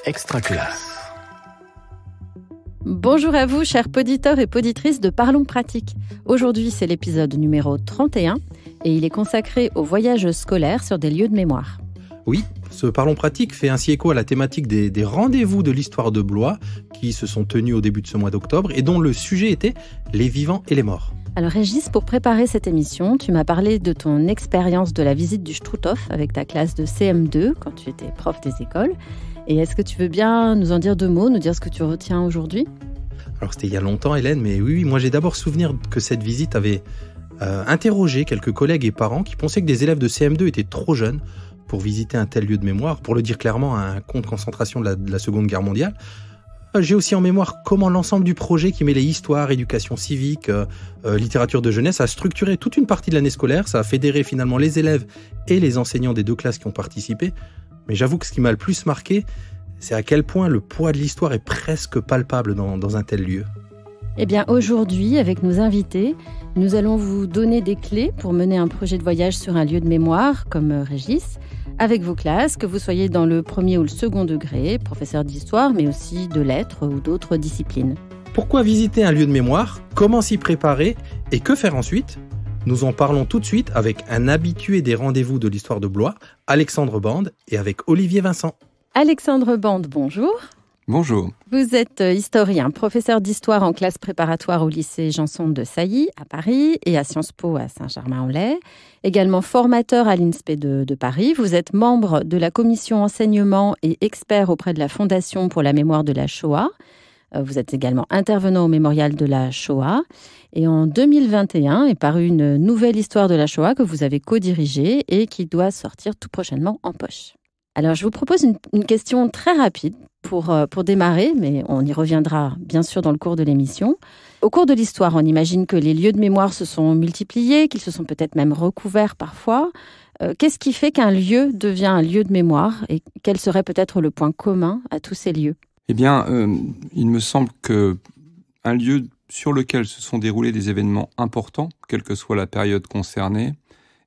Extraclasse. Bonjour à vous, chers poditeurs et poditrices de Parlons Pratique. Aujourd'hui, c'est l'épisode numéro 31 et il est consacré aux voyages scolaires sur des lieux de mémoire. Oui, ce Parlons Pratique fait ainsi écho à la thématique des rendez-vous de l'histoire de Blois qui se sont tenus au début de ce mois d'octobre et dont le sujet était les vivants et les morts. Alors Régis, pour préparer cette émission, tu m'as parlé de ton expérience de la visite du Struthof avec ta classe de CM2 quand tu étais prof des écoles. Et est-ce que tu veux bien nous en dire deux mots, nous dire ce que tu retiens aujourd'hui ? Alors c'était il y a longtemps Hélène, mais oui, moi j'ai d'abord souvenir que cette visite avait interrogé quelques collègues et parents qui pensaient que des élèves de CM2 étaient trop jeunes pour visiter un tel lieu de mémoire, pour le dire clairement, un camp de concentration de la Seconde Guerre mondiale. J'ai aussi en mémoire comment l'ensemble du projet qui mêlait histoire, éducation civique, littérature de jeunesse a structuré toute une partie de l'année scolaire. Ça a fédéré finalement les élèves et les enseignants des deux classes qui ont participé. Mais j'avoue que ce qui m'a le plus marqué, c'est à quel point le poids de l'histoire est presque palpable dans un tel lieu. Eh bien aujourd'hui, avec nos invités, nous allons vous donner des clés pour mener un projet de voyage sur un lieu de mémoire comme Régis, avec vos classes, que vous soyez dans le premier ou le second degré, professeur d'histoire, mais aussi de lettres ou d'autres disciplines. Pourquoi visiter un lieu de mémoire ? Comment s'y préparer ? Et que faire ensuite ? Nous en parlons tout de suite avec un habitué des rendez-vous de l'histoire de Blois, Alexandre Bande, et avec Olivier Vincent. Alexandre Bande, bonjour. Bonjour. Vous êtes historien, professeur d'histoire en classe préparatoire au lycée Janson de Sailly à Paris et à Sciences Po à Saint-Germain-en-Laye. Également formateur à l'INSPE de Paris. Vous êtes membre de la commission enseignement et expert auprès de la Fondation pour la mémoire de la Shoah. Vous êtes également intervenant au mémorial de la Shoah. Et en 2021 est parue une nouvelle histoire de la Shoah que vous avez co-dirigée et qui doit sortir tout prochainement en poche. Alors, je vous propose une question très rapide pour démarrer, mais on y reviendra bien sûr dans le cours de l'émission. Au cours de l'histoire, on imagine que les lieux de mémoire se sont multipliés, qu'ils se sont peut-être même recouverts parfois. Qu'est-ce qui fait qu'un lieu devient un lieu de mémoire et quel serait peut-être le point commun à tous ces lieux ? Eh bien, il me semble qu'un lieu sur lequel se sont déroulés des événements importants, quelle que soit la période concernée,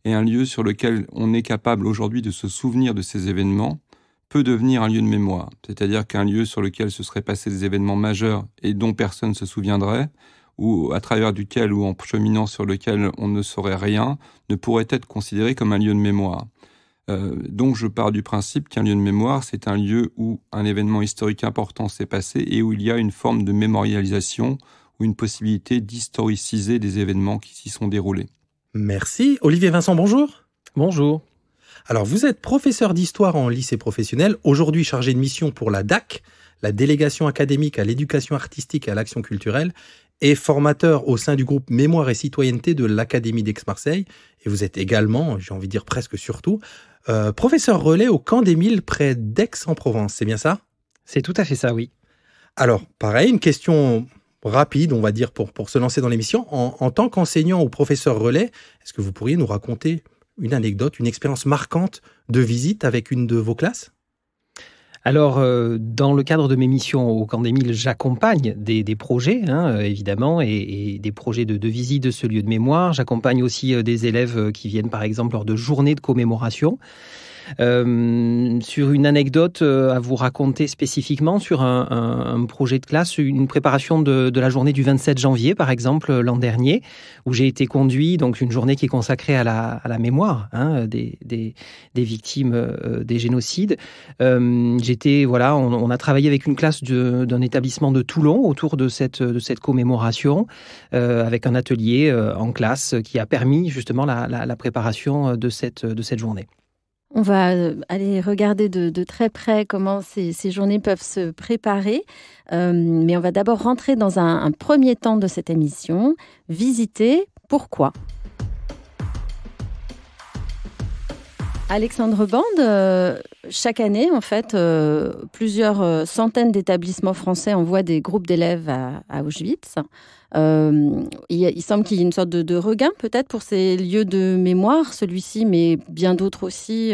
et un lieu sur lequel on est capable aujourd'hui de se souvenir de ces événements, peut devenir un lieu de mémoire. C'est-à-dire qu'un lieu sur lequel se seraient passés des événements majeurs et dont personne ne se souviendrait, ou à travers duquel ou en cheminant sur lequel on ne saurait rien, ne pourrait être considéré comme un lieu de mémoire. Donc je pars du principe qu'un lieu de mémoire, c'est un lieu où un événement historique important s'est passé et où il y a une forme de mémorialisation ou une possibilité d'historiciser des événements qui s'y sont déroulés. Merci. Olivier Vincent, bonjour. Bonjour. Alors, vous êtes professeur d'histoire en lycée professionnel, aujourd'hui chargé de mission pour la DAC, la délégation académique à l'éducation artistique et à l'action culturelle, et formateur au sein du groupe Mémoire et Citoyenneté de l'Académie d'Aix-Marseille. Et vous êtes également, j'ai envie de dire presque surtout, professeur relais au Camp des Milles près d'Aix-en-Provence. C'est bien ça ? C'est tout à fait ça, oui. Alors, pareil, une question rapide, on va dire, pour se lancer dans l'émission. En tant qu'enseignant ou professeur relais, est-ce que vous pourriez nous raconter une anecdote, une expérience marquante de visite avec une de vos classes ? Alors, dans le cadre de mes missions au Camp des Milles, j'accompagne des projets, évidemment, et des projets de visite de ce lieu de mémoire. J'accompagne aussi des élèves qui viennent, par exemple, lors de journées de commémoration. Sur une anecdote à vous raconter spécifiquement sur un projet de classe, une préparation de la journée du 27 janvier, par exemple, l'an dernier, où j'ai été conduit, donc une journée qui est consacrée à la mémoire des victimes des génocides. On a travaillé avec une classe d'un établissement de Toulon autour de cette commémoration, avec un atelier en classe qui a permis justement la préparation de cette journée. On va aller regarder de très près comment ces journées peuvent se préparer. Mais on va d'abord rentrer dans un premier temps de cette émission. Visiter, pourquoi ? Alexandre Bande, chaque année, en fait, plusieurs centaines d'établissements français envoient des groupes d'élèves à Auschwitz. Il semble qu'il y ait une sorte de regain peut-être pour ces lieux de mémoire, celui-ci, mais bien d'autres aussi,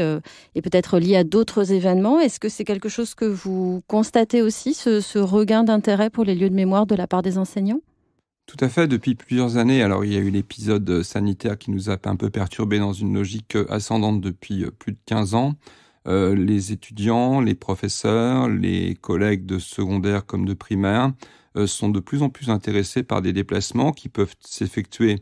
et peut-être lié à d'autres événements. Est-ce que c'est quelque chose que vous constatez aussi, ce regain d'intérêt pour les lieux de mémoire de la part des enseignants ? Tout à fait, depuis plusieurs années. Alors, il y a eu l'épisode sanitaire qui nous a un peu perturbés dans une logique ascendante depuis plus de 15 ans. les étudiants, les professeurs, les collègues de secondaire comme de primaire sont de plus en plus intéressés par des déplacements qui peuvent s'effectuer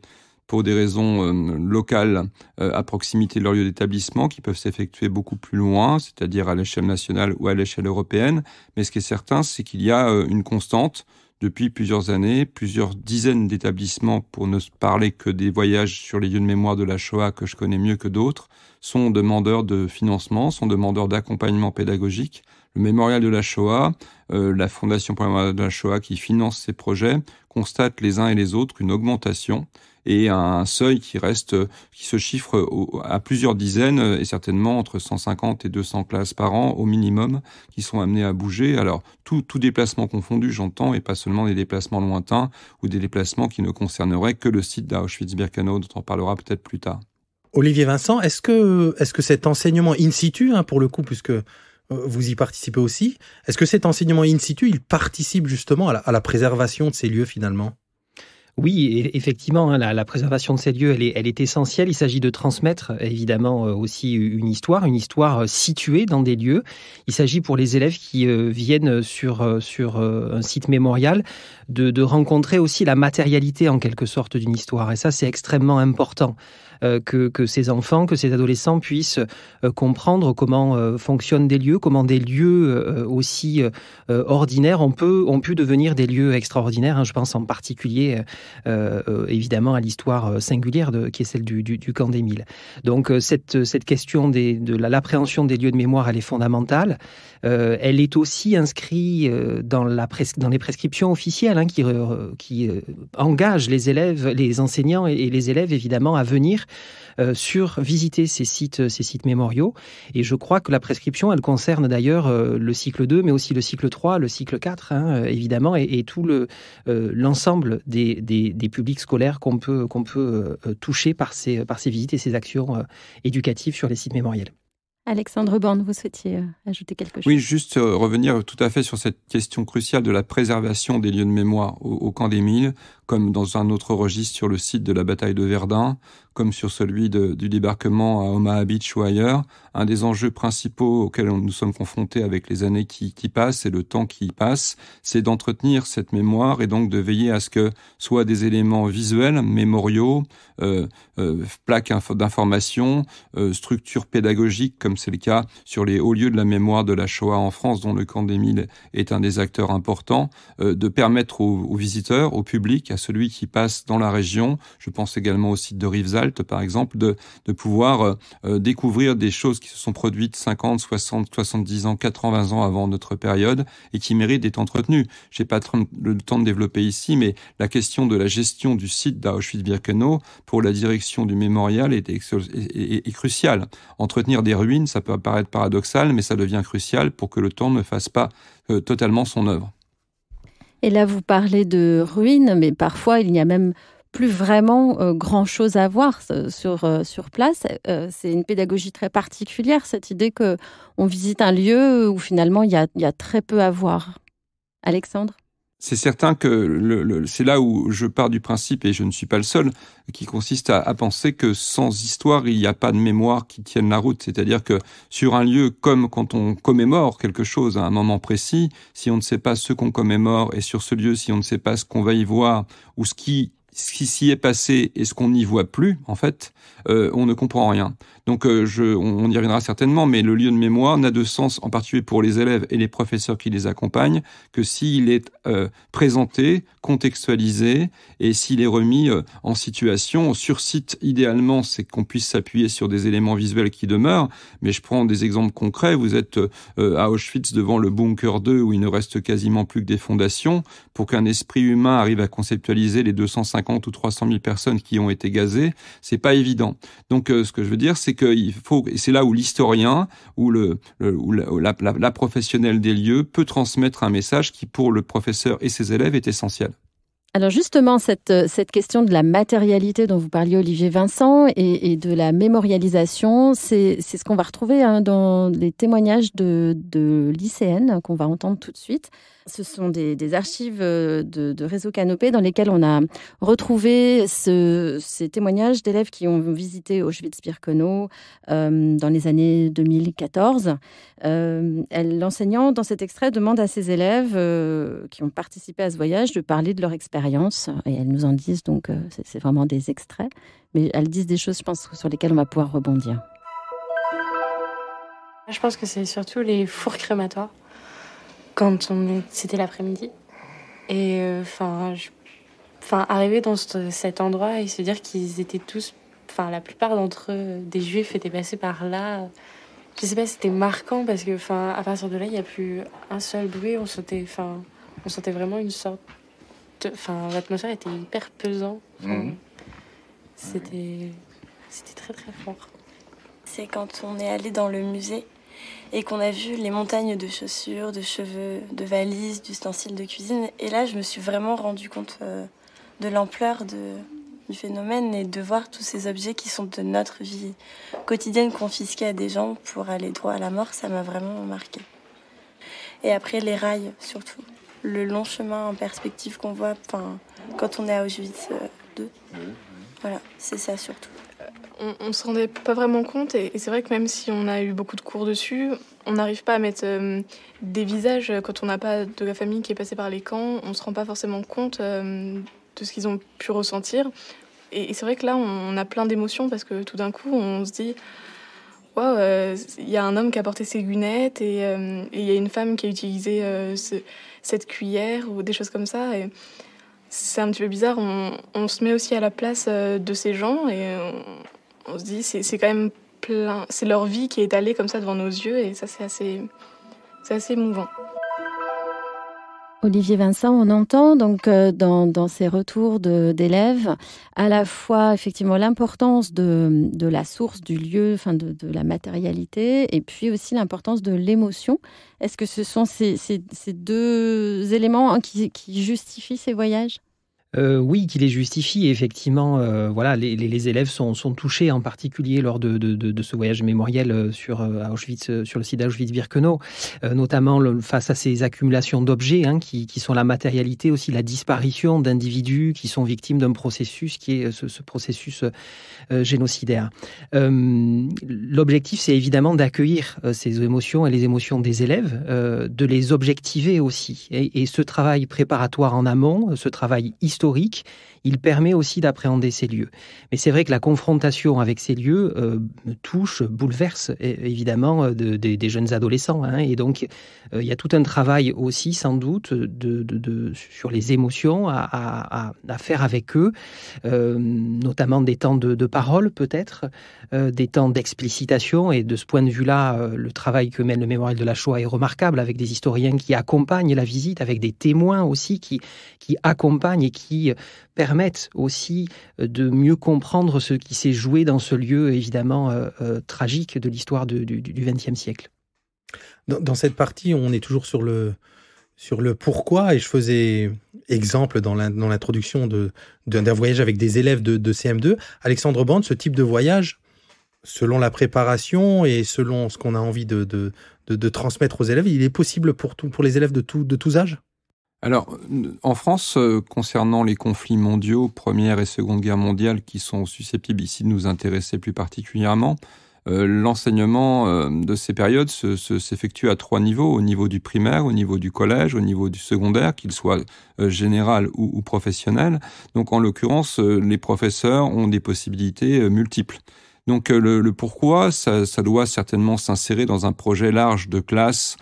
pour des raisons locales à proximité de leur lieu d'établissement, qui peuvent s'effectuer beaucoup plus loin, c'est-à-dire à l'échelle nationale ou à l'échelle européenne. Mais ce qui est certain, c'est qu'il y a une constante depuis plusieurs années, plusieurs dizaines d'établissements, pour ne parler que des voyages sur les lieux de mémoire de la Shoah que je connais mieux que d'autres, sont demandeurs de financement, sont demandeurs d'accompagnement pédagogique. Le Mémorial de la Shoah, la Fondation pour le Mémorial de la Shoah qui finance ces projets, constate les uns et les autres une augmentation et un seuil qui se chiffre à plusieurs dizaines et certainement entre 150 et 200 classes par an au minimum qui sont amenées à bouger. Alors, tout déplacement confondu, j'entends, et pas seulement des déplacements lointains ou des déplacements qui ne concerneraient que le site d'Auschwitz-Birkenau, dont on parlera peut-être plus tard. Olivier Vincent, est-ce que cet enseignement in situ, pour le coup, puisque vous y participez aussi, est-ce que cet enseignement in situ, il participe justement à la préservation de ces lieux finalement ? Oui, effectivement, la préservation de ces lieux, elle est essentielle. Il s'agit de transmettre évidemment aussi une histoire située dans des lieux. Il s'agit pour les élèves qui viennent sur un site mémorial de rencontrer aussi la matérialité en quelque sorte d'une histoire. Et ça, c'est extrêmement important. Que ces enfants, que ces adolescents puissent comprendre comment fonctionnent des lieux, comment des lieux aussi ordinaires ont pu devenir des lieux extraordinaires. Je pense en particulier évidemment à l'histoire singulière qui est celle du camp d'Émile. Donc cette question de l'appréhension des lieux de mémoire, elle est fondamentale. Elle est aussi inscrite dans les prescriptions officielles qui engagent les élèves, les enseignants et les élèves évidemment à venir visiter ces sites mémoriaux. Et je crois que la prescription, elle concerne d'ailleurs le cycle 2, mais aussi le cycle 3, le cycle 4, évidemment, et tout l'ensemble des publics scolaires qu'on peut toucher par ces visites et ces actions éducatives sur les sites mémoriels. Alexandre Borne, vous souhaitiez ajouter quelque chose ? Oui, juste revenir tout à fait sur cette question cruciale de la préservation des lieux de mémoire au camp d'Émile, comme dans un autre registre sur le site de la bataille de Verdun, comme sur celui du débarquement à Omaha Beach ou ailleurs. Un des enjeux principaux auxquels nous sommes confrontés avec les années qui passent et le temps qui passe, c'est d'entretenir cette mémoire et donc de veiller à ce que soit des éléments visuels, mémoriaux, plaques d'information, structures pédagogiques, comme c'est le cas sur les hauts lieux de la mémoire de la Shoah en France, dont le camp d'Émile est un des acteurs importants, de permettre aux visiteurs, au public, à celui qui passe dans la région, je pense également au site de Rivesaltes par exemple, de pouvoir découvrir des choses qui se sont produites 50, 60, 70 ans, 80 ans avant notre période et qui méritent d'être entretenues. Je n'ai pas le temps de développer ici, mais la question de la gestion du site d'Auschwitz-Birkenau pour la direction du mémorial est cruciale. Entretenir des ruines, ça peut paraître paradoxal, mais ça devient crucial pour que le temps ne fasse pas totalement son œuvre. Et là, vous parlez de ruines, mais parfois, il n'y a même plus vraiment grand-chose à voir sur place. C'est une pédagogie très particulière, cette idée qu'on visite un lieu où finalement, il y a très peu à voir. Alexandre ? C'est certain que c'est là où je pars du principe, et je ne suis pas le seul, qui consiste à penser que sans histoire, il n'y a pas de mémoire qui tienne la route. C'est-à-dire que sur un lieu, comme quand on commémore quelque chose à un moment précis, si on ne sait pas ce qu'on commémore, et sur ce lieu, si on ne sait pas ce qu'on va y voir, ou ce qui s'y est passé et ce qu'on n'y voit plus, en fait, on ne comprend rien. Donc, on y reviendra certainement, mais le lieu de mémoire n'a de sens, en particulier pour les élèves et les professeurs qui les accompagnent, que s'il est présenté, contextualisé, et s'il est remis en situation. Sur site, idéalement, c'est qu'on puisse s'appuyer sur des éléments visuels qui demeurent, mais je prends des exemples concrets. Vous êtes à Auschwitz devant le bunker 2, où il ne reste quasiment plus que des fondations. Pour qu'un esprit humain arrive à conceptualiser les 250 ou 300 000 personnes qui ont été gazées, c'est pas évident. Donc, ce que je veux dire, c'est qu'il faut, et c'est là où l'historien ou la professionnelle des lieux peut transmettre un message qui, pour le professeur et ses élèves, est essentiel. Alors justement, cette question de la matérialité dont vous parliez, Olivier Vincent, et de la mémorialisation, c'est ce qu'on va retrouver dans les témoignages de lycéennes qu'on va entendre tout de suite. Ce sont des archives de Réseau Canopé dans lesquelles on a retrouvé ces témoignages d'élèves qui ont visité Auschwitz-Birkenau dans les années 2014. L'enseignant, dans cet extrait, demande à ses élèves qui ont participé à ce voyage de parler de leur expérience. Et elles nous en disent, donc c'est vraiment des extraits. Mais elles disent des choses, je pense, sur lesquelles on va pouvoir rebondir. Je pense que c'est surtout les fours crématoires. C'était l'après-midi. Et arriver dans cet endroit et se dire qu'ils étaient tous, la plupart d'entre eux, des juifs étaient passés par là. Je sais pas, c'était marquant parce que, à partir de là, il n'y a plus un seul bruit. On sentait vraiment une sorte l'atmosphère était hyper pesante. C'était très très fort. C'est quand on est allé dans le musée et qu'on a vu les montagnes de chaussures, de cheveux, de valises, d'ustensiles de cuisine. Et là, je me suis vraiment rendu compte de l'ampleur du phénomène et de voir tous ces objets qui sont de notre vie quotidienne confisqués à des gens pour aller droit à la mort. Ça m'a vraiment marqué. Et après, les rails, surtout. Le long chemin en perspective qu'on voit quand on est à Auschwitz II. Voilà, c'est ça surtout. On se rendait pas vraiment compte et c'est vrai que même si on a eu beaucoup de cours dessus, on n'arrive pas à mettre des visages quand on n'a pas de la famille qui est passée par les camps. On se rend pas forcément compte de ce qu'ils ont pu ressentir. Et c'est vrai que là, on a plein d'émotions parce que tout d'un coup, on se dit waouh, il y a un homme qui a porté ses lunettes et il y a une femme qui a utilisé cette cuillère ou des choses comme ça. Et c'est un petit peu bizarre. On se met aussi à la place de ces gens et on se dit c'est quand même plein. C'est leur vie qui est étalée comme ça devant nos yeux et ça c'est assez émouvant. Olivier Vincent, on entend donc dans ces retours d'élèves à la fois effectivement l'importance de la source du lieu, de la matérialité, et puis aussi l'importance de l'émotion. Est-ce que ce sont ces deux éléments qui justifient ces voyages ? Oui, qui les justifie. Effectivement, les élèves sont touchés, en particulier lors de ce voyage mémoriel à Auschwitz, sur le site d'Auschwitz-Birkenau, notamment face à ces accumulations d'objets qui sont la matérialité, aussi la disparition d'individus qui sont victimes d'un processus qui est ce processus génocidaire. L'objectif, c'est évidemment d'accueillir ces émotions et les émotions des élèves, de les objectiver aussi. Et ce travail préparatoire en amont, ce travail historique, il permet aussi d'appréhender ces lieux. Mais c'est vrai que la confrontation avec ces lieux touche, bouleverse évidemment des jeunes adolescents. Et donc, il y a tout un travail aussi, sans doute, sur les émotions à faire avec eux, notamment des temps de parole peut-être, des temps d'explicitation. Et de ce point de vue-là, le travail que mène le Mémorial de la Shoah est remarquable, avec des historiens qui accompagnent la visite, avec des témoins aussi qui accompagnent et qui permettent aussi de mieux comprendre ce qui s'est joué dans ce lieu évidemment tragique de l'histoire du XXe siècle. Dans cette partie, on est toujours sur le pourquoi, et je faisais exemple dans l'introduction d'un voyage avec des élèves de CM2. Alexandre Bande, ce type de voyage, selon la préparation et selon ce qu'on a envie de transmettre aux élèves, il est possible pour les élèves de tous âges ? Alors, en France, concernant les conflits mondiaux, Première et Seconde Guerre mondiale, qui sont susceptibles ici de nous intéresser plus particulièrement, l'enseignement de ces périodes s'effectue à 3 niveaux: au niveau du primaire, au niveau du collège, au niveau du secondaire, qu'il soit général ou professionnel. Donc, en l'occurrence, les professeurs ont des possibilités multiples. Donc le pourquoi, ça doit certainement s'insérer dans un projet large de classe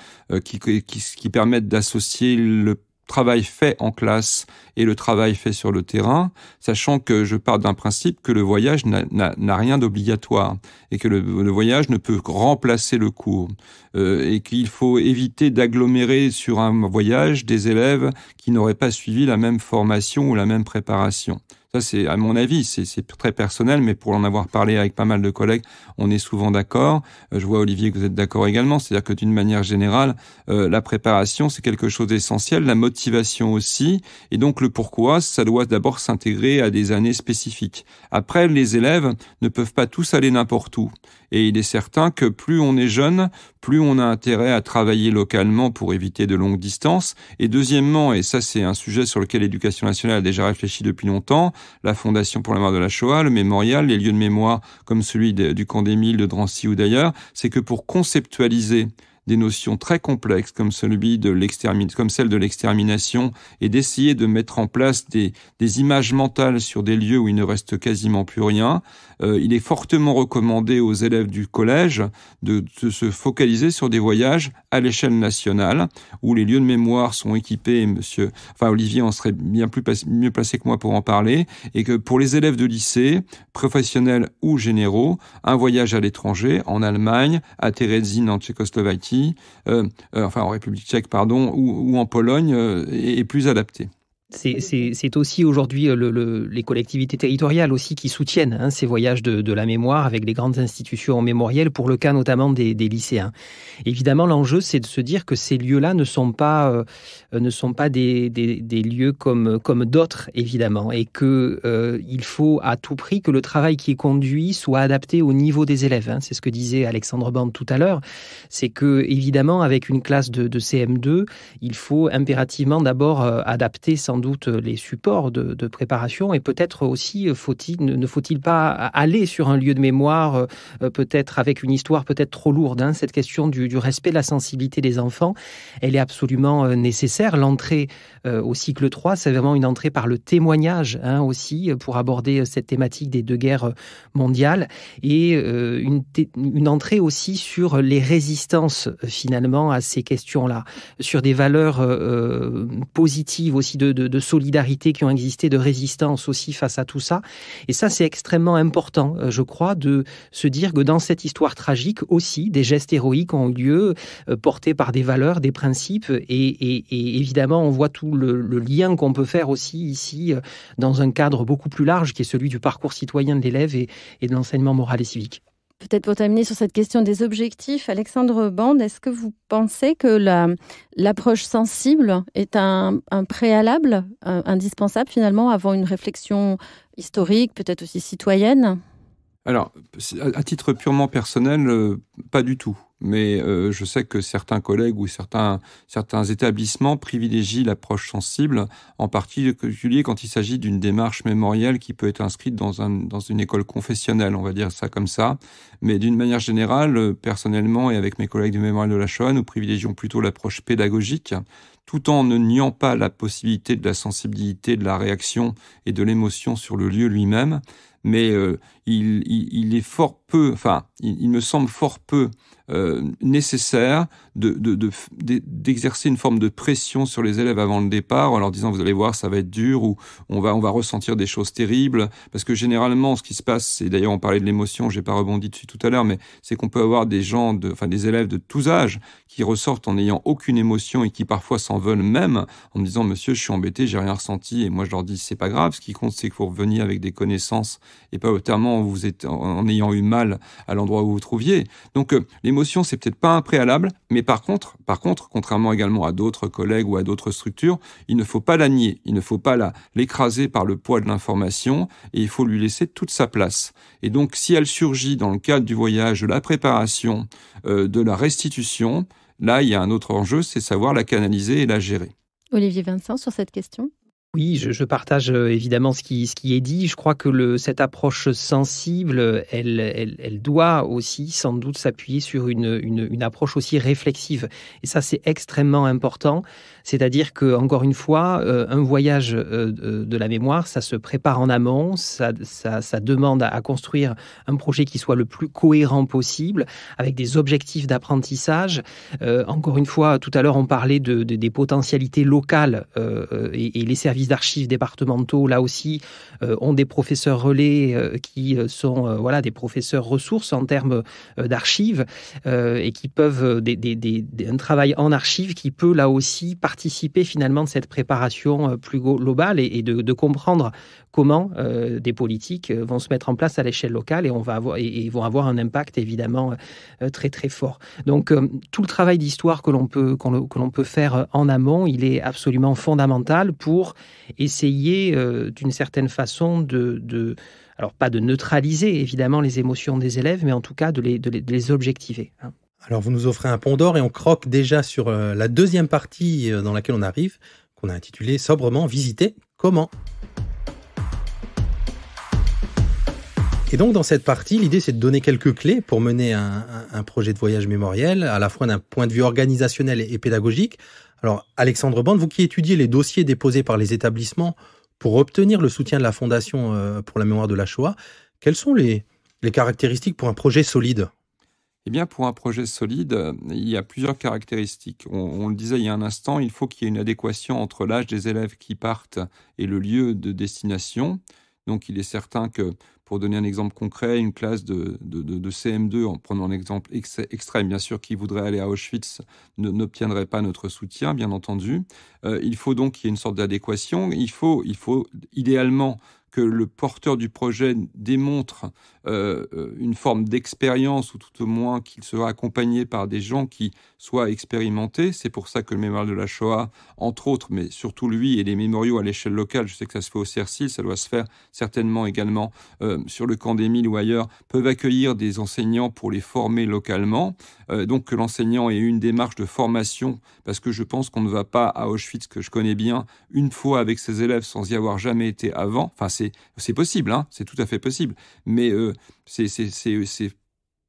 qui permette d'associer le travail fait en classe et le travail fait sur le terrain, sachant que je pars d'un principe que le voyage n'a rien d'obligatoire et que le voyage ne peut remplacer le cours et qu'il faut éviter d'agglomérer sur un voyage des élèves qui n'auraient pas suivi la même formation ou la même préparation. Ça, c'est à mon avis, c'est très personnel, mais pour en avoir parlé avec pas mal de collègues, on est souvent d'accord. Je vois, Olivier, que vous êtes d'accord également. C'est-à-dire que d'une manière générale, la préparation, c'est quelque chose d'essentiel, la motivation aussi. Et donc, le pourquoi, ça doit d'abord s'intégrer à des années spécifiques. Après, les élèves ne peuvent pas tous aller n'importe où. Et il est certain que plus on est jeune, plus on a intérêt à travailler localement pour éviter de longues distances. Et deuxièmement, et ça c'est un sujet sur lequel l'Éducation nationale a déjà réfléchi depuis longtemps, la Fondation pour la mémoire de la Shoah, le mémorial, les lieux de mémoire comme celui du camp d'Émile, de Drancy ou d'ailleurs, c'est que pour conceptualiser des notions très complexes comme celle de l'extermination et d'essayer de mettre en place des images mentales sur des lieux où il ne reste quasiment plus rien. Il est fortement recommandé aux élèves du collège de se focaliser sur des voyages à l'échelle nationale où les lieux de mémoire sont équipés, Olivier en serait mieux placé que moi pour en parler, et que pour les élèves de lycée, professionnels ou généraux, un voyage à l'étranger, en Allemagne, à Terezin en Tchécoslovaquie, en République tchèque, ou en Pologne, est plus adapté. C'est aussi aujourd'hui les collectivités territoriales aussi qui soutiennent ces voyages de la mémoire avec les grandes institutions mémorielles pour le cas notamment des lycéens. Évidemment, l'enjeu c'est de se dire que ces lieux-là ne sont pas des lieux comme d'autres évidemment, et que il faut à tout prix que le travail qui est conduit soit adapté au niveau des élèves. C'est ce que disait Alexandre Bande tout à l'heure. C'est que évidemment avec une classe de CM2, il faut impérativement d'abord adapter sans doute les supports de préparation, et peut-être aussi ne faut-il pas aller sur un lieu de mémoire peut-être avec une histoire peut-être trop lourde. Cette question du respect de la sensibilité des enfants, elle est absolument nécessaire. L'entrée au cycle 3, c'est vraiment une entrée par le témoignage aussi pour aborder cette thématique des deux guerres mondiales, et une entrée aussi sur les résistances finalement à ces questions-là, sur des valeurs positives aussi de solidarité qui ont existé, de résistance aussi face à tout ça. Et ça, c'est extrêmement important, je crois, de se dire que dans cette histoire tragique aussi, des gestes héroïques ont eu lieu, portés par des valeurs, des principes, et évidemment, on voit tout le lien qu'on peut faire aussi ici, dans un cadre beaucoup plus large, qui est celui du parcours citoyen de l'élève et de l'enseignement moral et civique. Peut-être pour terminer sur cette question des objectifs, Alexandre Bande, est-ce que vous pensez que l'approche sensible est un préalable indispensable finalement avant une réflexion historique, peut-être aussi citoyenne ? Alors, à titre purement personnel, pas du tout. Mais je sais que certains collègues ou certains établissements privilégient l'approche sensible, en particulier quand il s'agit d'une démarche mémorielle qui peut être inscrite dans une école confessionnelle, on va dire ça comme ça. Mais d'une manière générale, personnellement et avec mes collègues du Mémorial de la Shoah, nous privilégions plutôt l'approche pédagogique, tout en ne niant pas la possibilité de la sensibilité, de la réaction et de l'émotion sur le lieu lui-même. Mais il est fort peu, il me semble fort peu nécessaire d'exercer une forme de pression sur les élèves avant le départ, en leur disant vous allez voir ça va être dur, ou on va ressentir des choses terribles, parce que généralement ce qui se passe, et d'ailleurs on parlait de l'émotion, j'ai pas rebondi dessus tout à l'heure, mais c'est qu'on peut avoir des élèves de tous âges qui ressortent en n'ayant aucune émotion et qui parfois s'en veulent même en me disant monsieur je suis embêté, j'ai rien ressenti, et moi je leur dis c'est pas grave, ce qui compte c'est que vous reveniez avec des connaissances et pas notamment vous êtes en ayant eu mal à l'endroit où vous vous trouviez. Donc l'émotion c'est peut-être pas un préalable, mais par contre, contrairement également à d'autres collègues ou à d'autres structures, il ne faut pas la nier, il ne faut pas l'écraser par le poids de l'information, et il faut lui laisser toute sa place. Et donc si elle surgit dans le cadre du voyage, de la préparation, de la restitution, là il y a un autre enjeu, c'est savoir la canaliser et la gérer. Olivier Vincent, sur cette question ? Oui, je partage évidemment ce qui est dit. Je crois que cette approche sensible, elle doit aussi sans doute s'appuyer sur une approche aussi réflexive. Et ça, c'est extrêmement important. C'est-à-dire que, encore une fois, un voyage de la mémoire, ça se prépare en amont, ça demande à construire un projet qui soit le plus cohérent possible, avec des objectifs d'apprentissage. Encore une fois, tout à l'heure, on parlait des potentialités locales et les services services d'archives départementaux, là aussi, ont des professeurs relais qui sont des professeurs ressources en termes d'archives et qui peuvent un travail en archives qui peut là aussi participer finalement de cette préparation plus globale et de comprendre comment des politiques vont se mettre en place à l'échelle locale et vont avoir un impact évidemment très très fort. Donc tout le travail d'histoire que l'on peut faire en amont, il est absolument fondamental pour essayer d'une certaine façon alors pas de neutraliser évidemment les émotions des élèves, mais en tout cas de les objectiver. Alors vous nous offrez un pont d'or et on croque déjà sur la deuxième partie dans laquelle on arrive, qu'on a intitulée sobrement « Visiter comment ». Et donc dans cette partie, l'idée c'est de donner quelques clés pour mener un projet de voyage mémoriel, à la fois d'un point de vue organisationnel et pédagogique. Alors Alexandre Bande, vous qui étudiez les dossiers déposés par les établissements pour obtenir le soutien de la Fondation pour la mémoire de la Shoah, quelles sont les caractéristiques pour un projet solide ? Eh bien, pour un projet solide, il y a plusieurs caractéristiques. On le disait il y a un instant, il faut qu'il y ait une adéquation entre l'âge des élèves qui partent et le lieu de destination. Donc, il est certain que, pour donner un exemple concret, une classe de CM2, en prenant un exemple extrême, bien sûr, qui voudrait aller à Auschwitz n'obtiendrait pas notre soutien, bien entendu. Il faut donc qu'il y ait une sorte d'adéquation. Il faut idéalement que le porteur du projet démontre une forme d'expérience, ou tout au moins qu'il sera accompagné par des gens qui soient expérimentés. C'est pour ça que le mémorial de la Shoah, entre autres, mais surtout lui et les mémoriaux à l'échelle locale, je sais que ça se fait au CERCIL, ça doit se faire certainement également sur le camp d'Émile ou ailleurs, peuvent accueillir des enseignants pour les former localement. Donc que l'enseignant ait une démarche de formation, parce que je pense qu'on ne va pas à Auschwitz, que je connais bien, une fois avec ses élèves sans y avoir jamais été avant. Enfin, c'est possible, hein, c'est tout à fait possible, mais c'est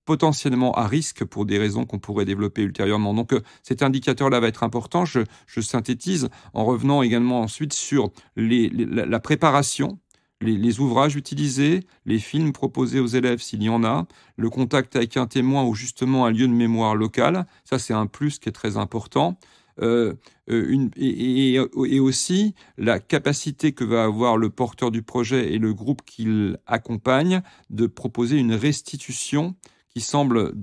potentiellement à risque pour des raisons qu'on pourrait développer ultérieurement. Donc cet indicateur-là va être important. Je synthétise en revenant également ensuite sur la préparation, les ouvrages utilisés, les films proposés aux élèves s'il y en a, le contact avec un témoin ou justement un lieu de mémoire local. Ça, c'est un plus qui est très important. Et aussi la capacité que va avoir le porteur du projet et le groupe qu'il accompagne de proposer une restitution qui semble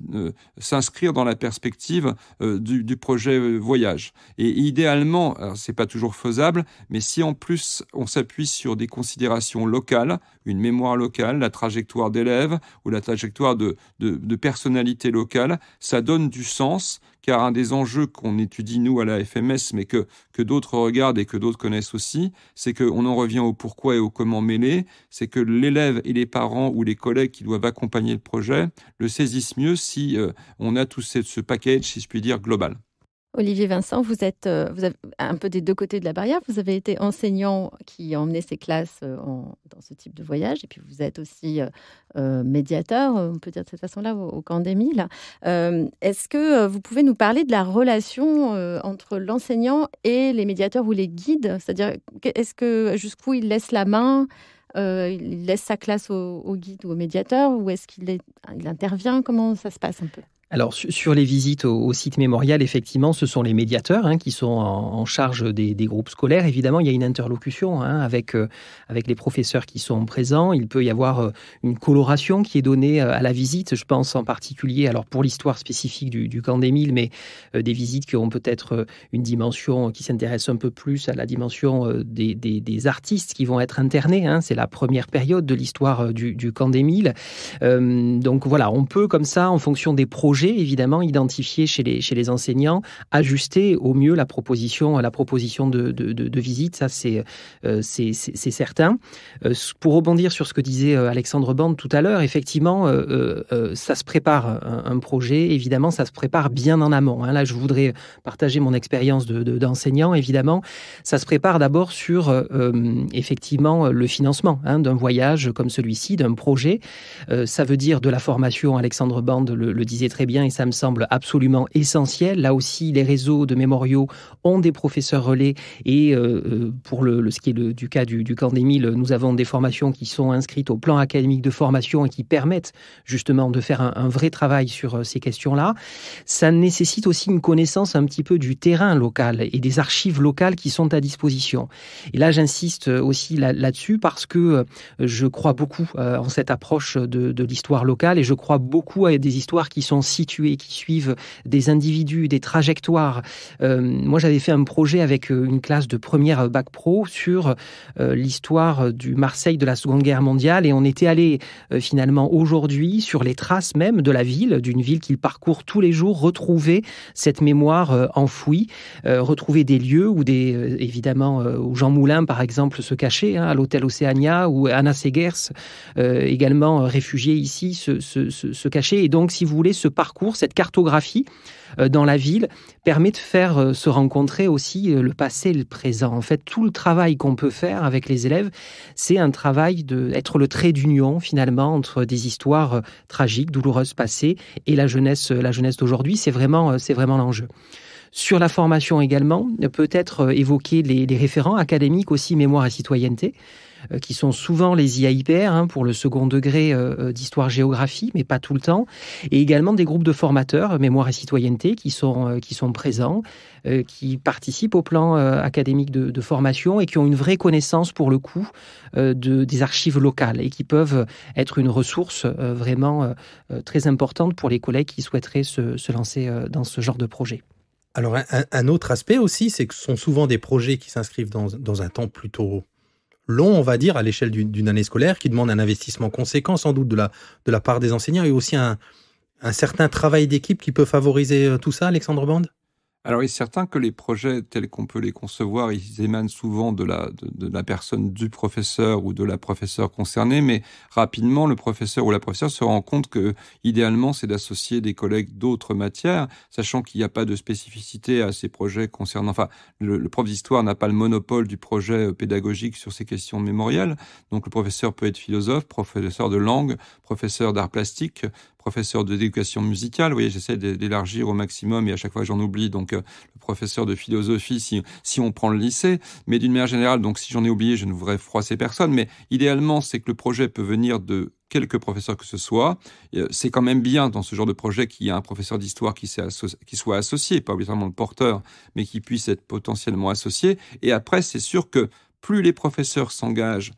s'inscrire dans la perspective du projet voyage. Et idéalement, c'est pas toujours faisable, mais si en plus on s'appuie sur des considérations locales, une mémoire locale, la trajectoire d'élèves ou la trajectoire de personnalités locales, ça donne du sens, car un des enjeux qu'on étudie nous à la FMS, mais que d'autres regardent et que d'autres connaissent aussi, c'est qu'on en revient au pourquoi et au comment mêler, c'est que l'élève et les parents ou les collègues qui doivent accompagner le projet le saisissent mieux si on a tout ce package, si je puis dire, global. Olivier Vincent, vous êtes un peu des deux côtés de la barrière. Vous avez été enseignant qui emmenait ses classes dans ce type de voyage. Et puis, vous êtes aussi médiateur, on peut dire de cette façon-là, au camp d'Émile. Est-ce que vous pouvez nous parler de la relation entre l'enseignant et les médiateurs ou les guides ? C'est-à-dire, jusqu'où il laisse la main ? Il laisse sa classe au guide ou au médiateur, ou est-ce qu'il intervient ? Comment ça se passe un peu ? Alors, sur les visites au site mémorial, effectivement, ce sont les médiateurs qui sont en charge des groupes scolaires. Évidemment, il y a une interlocution avec les professeurs qui sont présents. Il peut y avoir une coloration qui est donnée à la visite. Je pense en particulier, alors pour l'histoire spécifique du camp d'Émile, mais des visites qui ont peut-être une dimension qui s'intéresse un peu plus à la dimension des artistes qui vont être internés. C'est la première période de l'histoire du camp d'Émile. Donc voilà, on peut comme ça, en fonction des projets, évidemment, identifier chez les enseignants, ajuster au mieux la proposition de visite, ça c'est certain. Pour rebondir sur ce que disait Alexandre Bande tout à l'heure, effectivement, ça se prépare un projet, évidemment, ça se prépare bien en amont. Là, je voudrais partager mon expérience d'enseignant, évidemment. Ça se prépare d'abord sur, effectivement, le financement d'un voyage comme celui-ci, d'un projet. Ça veut dire de la formation, Alexandre Bande le disait très bien, bien et ça me semble absolument essentiel. Là aussi, les réseaux de mémoriaux ont des professeurs relais et pour ce qui est du cas du camp d'Émile, nous avons des formations qui sont inscrites au plan académique de formation et qui permettent justement de faire un vrai travail sur ces questions-là. Ça nécessite aussi une connaissance un petit peu du terrain local et des archives locales qui sont à disposition. Et là, j'insiste aussi là-dessus parce que je crois beaucoup en cette approche de l'histoire locale et je crois beaucoup à des histoires qui sont situées, qui suivent des individus, des trajectoires. Moi, j'avais fait un projet avec une classe de première bac pro sur l'histoire du Marseille de la Seconde Guerre mondiale et on était allé finalement aujourd'hui sur les traces même de la ville, d'une ville qu'il parcourt tous les jours, retrouver cette mémoire enfouie, retrouver des lieux où évidemment où Jean Moulin par exemple se cachait, à l'hôtel Océania, où Anna Segers, également réfugiée ici, se cachait. Et donc, si vous voulez, ce parcours, cette cartographie dans la ville permet de faire se rencontrer aussi le passé et le présent. En fait, tout le travail qu'on peut faire avec les élèves, c'est un travail d'être le trait d'union finalement entre des histoires tragiques, douloureuses passées et la jeunesse d'aujourd'hui. C'est vraiment l'enjeu. Sur la formation également, peut-être évoquer les référents académiques aussi mémoire et citoyenneté, qui sont souvent les IAIPR pour le second degré d'histoire-géographie, mais pas tout le temps, et également des groupes de formateurs, mémoire et citoyenneté, qui sont présents, qui participent au plan académique de formation et qui ont une vraie connaissance, pour le coup, des archives locales et qui peuvent être une ressource vraiment très importante pour les collègues qui souhaiteraient se lancer dans ce genre de projet. Alors, un autre aspect aussi, c'est que ce sont souvent des projets qui s'inscrivent dans un temps plutôt long, on va dire, à l'échelle d'une année scolaire, qui demande un investissement conséquent, sans doute, de la part des enseignants, et aussi un certain travail d'équipe qui peut favoriser tout ça, Alexandre Bande ? Alors, il est certain que les projets tels qu'on peut les concevoir, ils émanent souvent de la personne du professeur ou de la professeure concernée, mais rapidement, le professeur ou la professeure se rend compte que, idéalement, c'est d'associer des collègues d'autres matières, sachant qu'il n'y a pas de spécificité à ces projets concernant... Enfin, le prof d'histoire n'a pas le monopole du projet pédagogique sur ces questions mémorielles, donc le professeur peut être philosophe, professeur de langue, professeur d'art plastique, professeur d'éducation musicale. Vous voyez, j'essaie d'élargir au maximum et à chaque fois j'en oublie. Donc, le professeur de philosophie, si on prend le lycée. Mais d'une manière générale, donc si j'en ai oublié, je ne voudrais froisser personne. Mais idéalement, c'est que le projet peut venir de quelque professeur que ce soit. C'est quand même bien dans ce genre de projet qu'il y ait un professeur d'histoire qui soit associé, pas obligatoirement le porteur, mais qui puisse être potentiellement associé. Et après, c'est sûr que plus les professeurs s'engagent,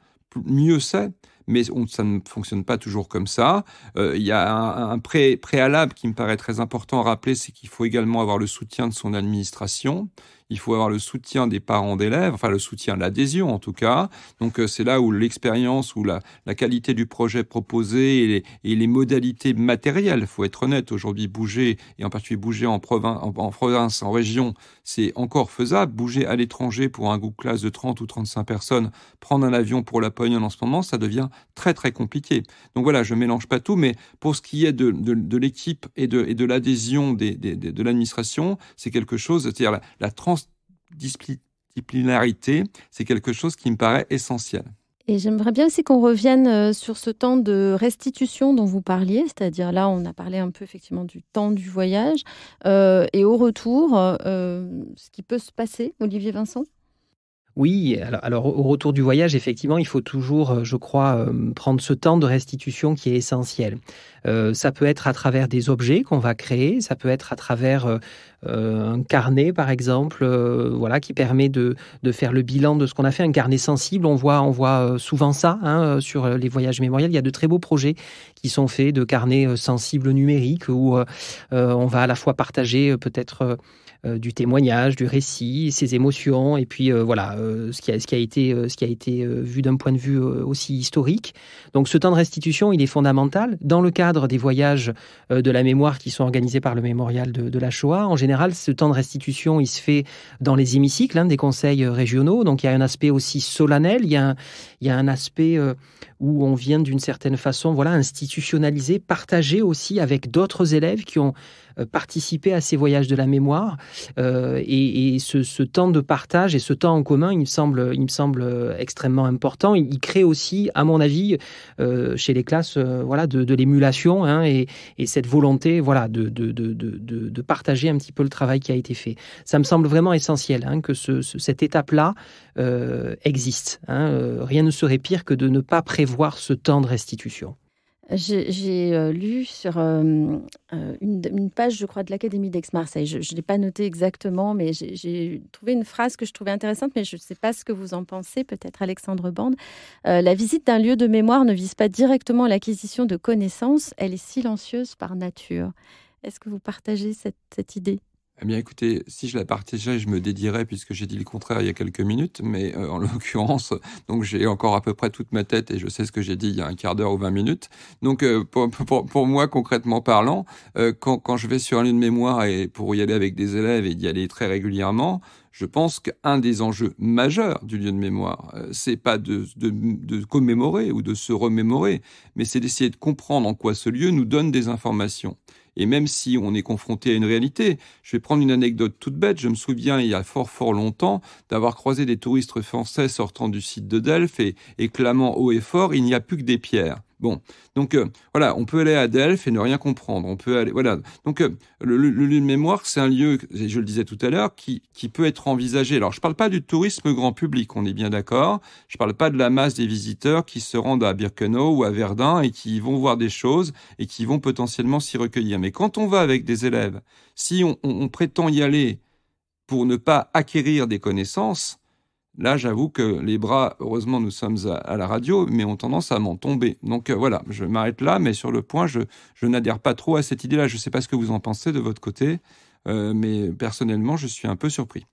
mieux c'est. Mais ça ne fonctionne pas toujours comme ça. Il y a un préalable qui me paraît très important à rappeler, c'est qu'il faut également avoir le soutien de son administration. Il faut avoir le soutien des parents d'élèves, enfin le soutien, l'adhésion en tout cas. Donc c'est là où l'expérience, où la qualité du projet proposé et les modalités matérielles, il faut être honnête, aujourd'hui bouger, et en particulier bouger en province, en région, c'est encore faisable. Bouger à l'étranger pour un groupe classe de 30 ou 35 personnes, prendre un avion pour la Pologne en ce moment, ça devient très très compliqué. Donc voilà, je mélange pas tout, mais pour ce qui est de l'équipe et de l'adhésion de l'administration, c'est quelque chose, c'est-à-dire la transdisciplinarité, c'est quelque chose qui me paraît essentiel. Et j'aimerais bien aussi qu'on revienne sur ce temps de restitution dont vous parliez, c'est-à-dire là, on a parlé un peu effectivement du temps du voyage, et au retour, ce qui peut se passer, Olivier Vincent ? Oui, alors au retour du voyage, effectivement, il faut toujours, je crois, prendre ce temps de restitution qui est essentiel. Ça peut être à travers des objets qu'on va créer, ça peut être à travers un carnet, par exemple, qui permet de faire le bilan de ce qu'on a fait, un carnet sensible. On voit souvent ça sur les voyages mémoriels. Il y a de très beaux projets qui sont faits de carnets sensibles numériques où on va à la fois partager peut-être du témoignage, du récit, ses émotions, et puis ce qui a été vu d'un point de vue aussi historique. Donc ce temps de restitution, il est fondamental. Dans le cadre des voyages de la mémoire qui sont organisés par le mémorial de la Shoah, en général, ce temps de restitution, il se fait dans les hémicycles des conseils régionaux. Donc il y a un aspect aussi solennel, il y a un aspect où on vient d'une certaine façon institutionnaliser, partager aussi avec d'autres élèves qui ont participer à ces voyages de la mémoire. Et ce temps de partage et ce temps en commun, il me semble extrêmement important. Il crée aussi, à mon avis, chez les classes, de l'émulation, hein, et cette volonté, de partager un petit peu le travail qui a été fait. Ça me semble vraiment essentiel, hein, que cette étape-là existe. Hein. Rien ne serait pire que de ne pas prévoir ce temps de restitution. J'ai lu sur une page, je crois, de l'Académie d'Aix-Marseille. Je ne l'ai pas noté exactement, mais j'ai trouvé une phrase que je trouvais intéressante, mais je ne sais pas ce que vous en pensez, peut-être Alexandre Bande. La visite d'un lieu de mémoire ne vise pas directement l'acquisition de connaissances, elle est silencieuse par nature. Est-ce que vous partagez cette idée ? Eh bien, écoutez, si je la partageais, je me dédierais puisque j'ai dit le contraire il y a quelques minutes, mais en l'occurrence, donc j'ai encore à peu près toute ma tête et je sais ce que j'ai dit il y a un quart d'heure ou 20 minutes. Donc, pour moi, concrètement parlant, quand je vais sur un lieu de mémoire et pour y aller avec des élèves et d'y aller très régulièrement, je pense qu'un des enjeux majeurs du lieu de mémoire, c'est pas de commémorer ou de se remémorer, mais c'est d'essayer de comprendre en quoi ce lieu nous donne des informations. Et même si on est confronté à une réalité, je vais prendre une anecdote toute bête. Je me souviens, il y a fort longtemps, d'avoir croisé des touristes français sortant du site de Delphes et clamant haut et fort, il n'y a plus que des pierres. Bon, donc on peut aller à Delphes et ne rien comprendre. On peut aller, Donc le lieu de mémoire, c'est un lieu, je le disais tout à l'heure, qui peut être envisagé. Alors je parle pas du tourisme grand public, on est bien d'accord. Je parle pas de la masse des visiteurs qui se rendent à Birkenau ou à Verdun et qui vont voir des choses et qui vont potentiellement s'y recueillir. Mais quand on va avec des élèves, si on prétend y aller pour ne pas acquérir des connaissances, là, j'avoue que les bras, heureusement, nous sommes à la radio, mais ont tendance à m'en tomber. Donc je m'arrête là, mais sur le point, je n'adhère pas trop à cette idée-là. Je ne sais pas ce que vous en pensez de votre côté, mais personnellement, je suis un peu surpris.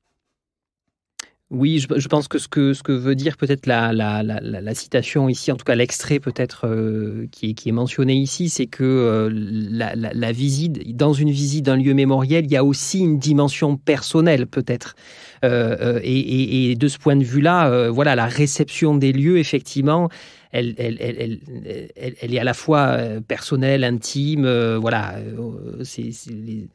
Oui, je pense que ce que veut dire peut-être la citation ici, en tout cas l'extrait peut-être qui est mentionné ici, c'est que la visite, dans une visite d'un lieu mémoriel, il y a aussi une dimension personnelle peut-être. Et de ce point de vue-là, la réception des lieux, effectivement, elle est à la fois personnelle, intime, c'est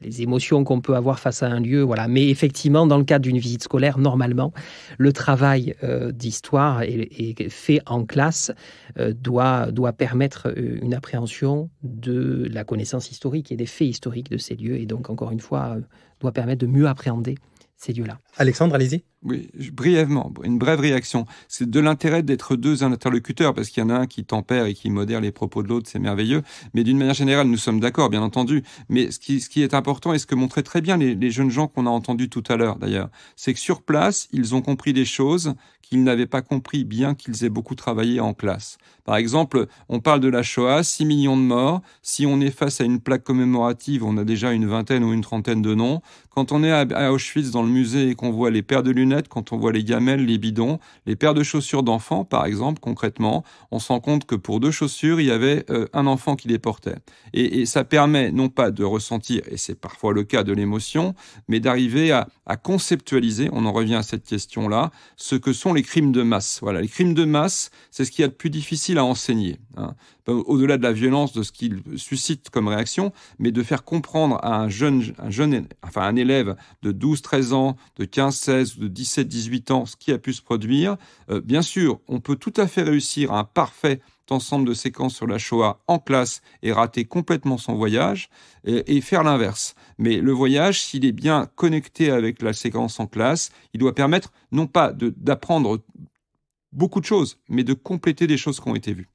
les émotions qu'on peut avoir face à un lieu, voilà. Mais effectivement, dans le cadre d'une visite scolaire, normalement, le travail d'histoire est fait en classe doit permettre une appréhension de la connaissance historique et des faits historiques de ces lieux, et donc encore une fois, doit permettre de mieux appréhender ces lieux-là. Alexandre, allez-y. Oui, brièvement, une brève réaction. C'est de l'intérêt d'être deux interlocuteurs, parce qu'il y en a un qui tempère et qui modère les propos de l'autre, c'est merveilleux. Mais d'une manière générale, nous sommes d'accord, bien entendu. Mais ce qui est important, et ce que montraient très bien les jeunes gens qu'on a entendus tout à l'heure, d'ailleurs, c'est que sur place, ils ont compris des choses qu'ils n'avaient pas compris, bien qu'ils aient beaucoup travaillé en classe. Par exemple, on parle de la Shoah, 6 millions de morts. Si on est face à une plaque commémorative, on a déjà une vingtaine ou une trentaine de noms. Quand on est à Auschwitz, dans le musée, et qu'on voit les paires de lunettes, quand on voit les gamelles, les bidons, les paires de chaussures d'enfants, par exemple, concrètement, on se rend compte que pour 2 chaussures, il y avait un enfant qui les portait. Et ça permet non pas de ressentir, et c'est parfois le cas, de l'émotion, mais d'arriver à conceptualiser, on en revient à cette question-là, ce que sont les crimes de masse. Voilà, les crimes de masse, c'est ce qu'il y a de plus difficile à enseigner, hein. Au-delà de la violence de ce qu'il suscite comme réaction, mais de faire comprendre à un élève de 12-13 ans, de 15-16, de 17-18 ans, ce qui a pu se produire. Bien sûr, on peut tout à fait réussir un parfait ensemble de séquences sur la Shoah en classe et rater complètement son voyage et faire l'inverse. Mais le voyage, s'il est bien connecté avec la séquence en classe, il doit permettre non pas d'apprendre beaucoup de choses, mais de compléter des choses qui ont été vues.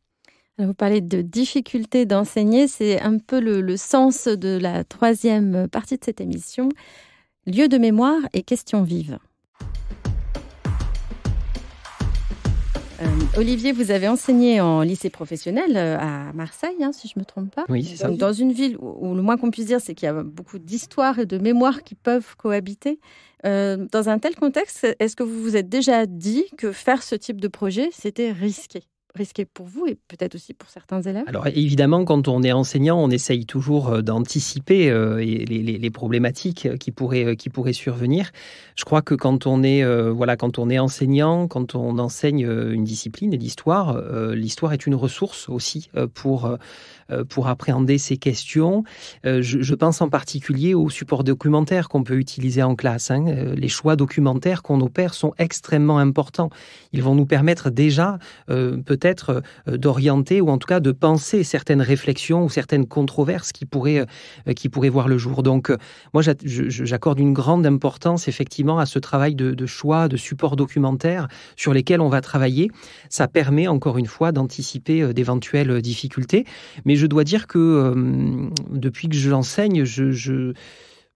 Vous parlez de difficulté d'enseigner, c'est un peu le sens de la 3e partie de cette émission. Lieu de mémoire et questions vives. Olivier, vous avez enseigné en lycée professionnel à Marseille, si je ne me trompe pas. Oui, c'est ça. Donc, dans une ville où le moins qu'on puisse dire, c'est qu'il y a beaucoup d'histoires et de mémoires qui peuvent cohabiter. Dans un tel contexte, est-ce que vous vous êtes déjà dit que faire ce type de projet, c'était risqué ? risqué pour vous et peut-être aussi pour certains élèves? Alors évidemment, quand on est enseignant, on essaye toujours d'anticiper les problématiques qui pourraient survenir. Je crois que quand on est enseignant, quand on enseigne une discipline et l'histoire, l'histoire est une ressource aussi pour appréhender ces questions. Je pense en particulier aux supports documentaires qu'on peut utiliser en classe. Les choix documentaires qu'on opère sont extrêmement importants. Ils vont nous permettre déjà peut-être d'orienter ou en tout cas de penser certaines réflexions ou certaines controverses qui pourraient voir le jour. Donc moi j'accorde une grande importance effectivement à ce travail de choix, de supports documentaires sur lesquels on va travailler. Ça permet encore une fois d'anticiper d'éventuelles difficultés. Mais je dois dire que depuis que j'enseigne,